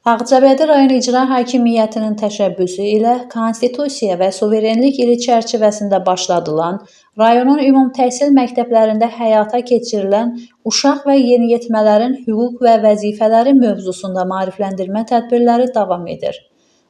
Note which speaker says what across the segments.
Speaker 1: Ağcabədi rayon İcra Hakimiyyətinin təşəbbüsü ilə Konstitusiya və Suverenlik ili çərçivəsində başladılan, rayonun ümumi təhsil məktəblərində həyata keçirilən uşaq və yeniyetmələrin hüquq və vəzifələri mövzusunda maarifləndirmə tədbirləri davam edir.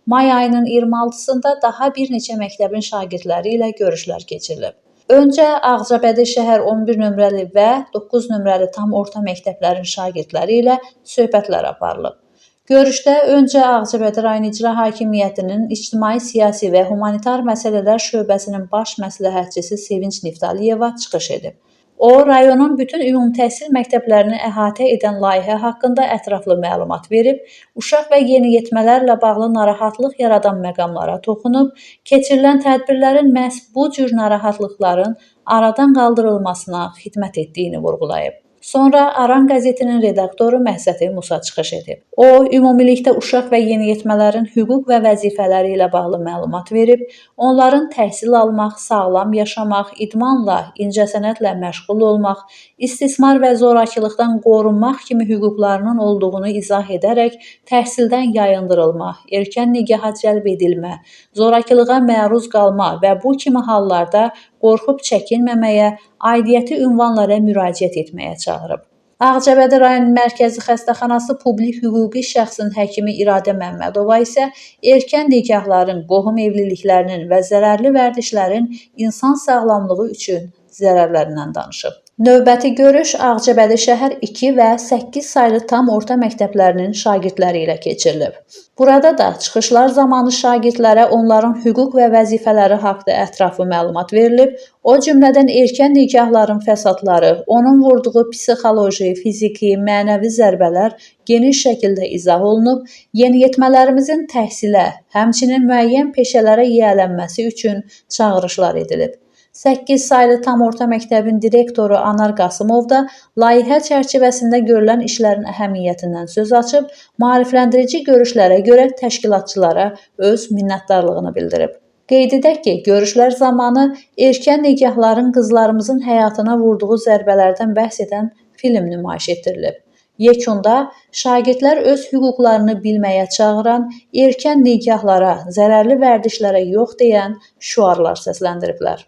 Speaker 1: May ayının 26-sında daha bir neçə məktəbin şagirdləri ilə görüşlər keçirilib. Öncə Ağcabədi şəhər 11 nömrəli və 9 nömrəli tam orta məktəblərin şagirdləri ilə söhbətlər aparılıb. Görüşdə öncə Ağcabədi rayon İcra Hakimiyyətinin İctimai, Siyasi və Humanitar Məsələlər şöbəsinin baş məsləhətçisi Sevinç Niftaliyeva çıxış edib. O, rayonun bütün ümumi təhsil məktəblərini əhatə edən layihə haqqında ətraflı məlumat verib, uşaq və yeniyetmələrlə bağlı narahatlıq yaradan məqamlara toxunub, keçirilən tədbirlərin məhz bu cür narahatlıqların aradan qaldırılmasına xidmət etdiyini vurğulayıb. Sonra Aran qəzetinin redaktoru Məhsəti Musa çıxış edib. O, ümumilikdə uşaq və yeniyetmələrin hüquq və vəzifələri ilə bağlı məlumat verib, onların təhsil almaq, sağlam yaşamaq, idmanla, incəsənətlə məşğul olmaq, istismar və zorakılıqdan qorunmaq kimi hüquqlarının olduğunu izah edərək, təhsildən yayındırılma, erkən nigaha cəlb edilmə, zorakılığa məruz qalma və bu kimi hallarda qorxub çəkinməməyə, aidiyyəti ünvanlara müraciət etməyə çağırıb. Ağcabədi rayon Mərkəzi Xəstəxanası publik hüquqi şəxsin həkimi İradə Məmmədova isə erkən nikahların, qohum evliliklərinin və zərərli vərdişlərin insan sağlamlığı üçün zərərlərindən danışıb. Növbəti görüş Ağcabədi şəhər 2 və 8 saylı tam orta məktəblərinin şagirdləri ilə keçirilib. Burada da çıxışlar zamanı şagirdlərə onların hüquq və vəzifələri haqqında ətraflı məlumat verilib, o cümlədən erkən nikahların fəsadları, onun vurduğu psixoloji, fiziki, mənəvi zərbələr geniş şəkildə izah olunub, yeniyetmələrimizin təhsilə, həmçinin müəyyən peşələrə yiyələnməsi üçün çağırışlar edilib. 8 saylı tam orta məktəbin direktoru Anar Qasımov da layihə çərçivəsində görülən işlərin əhəmiyyətindən söz açıb, maarifləndirici görüşlərə görə təşkilatçılara öz minnətdarlığını bildirib. Qeyd edək ki, görüşlər zamanı erkən nikahların qızlarımızın həyatına vurduğu zərbələrdən bəhs edən film nümayiş etdirilib. Yekunda şagirdlər öz hüquqlarını bilməyə çağıran, erkən nikahlara, zərərli vərdişlərə yox deyən şüarlar səsləndiriblər.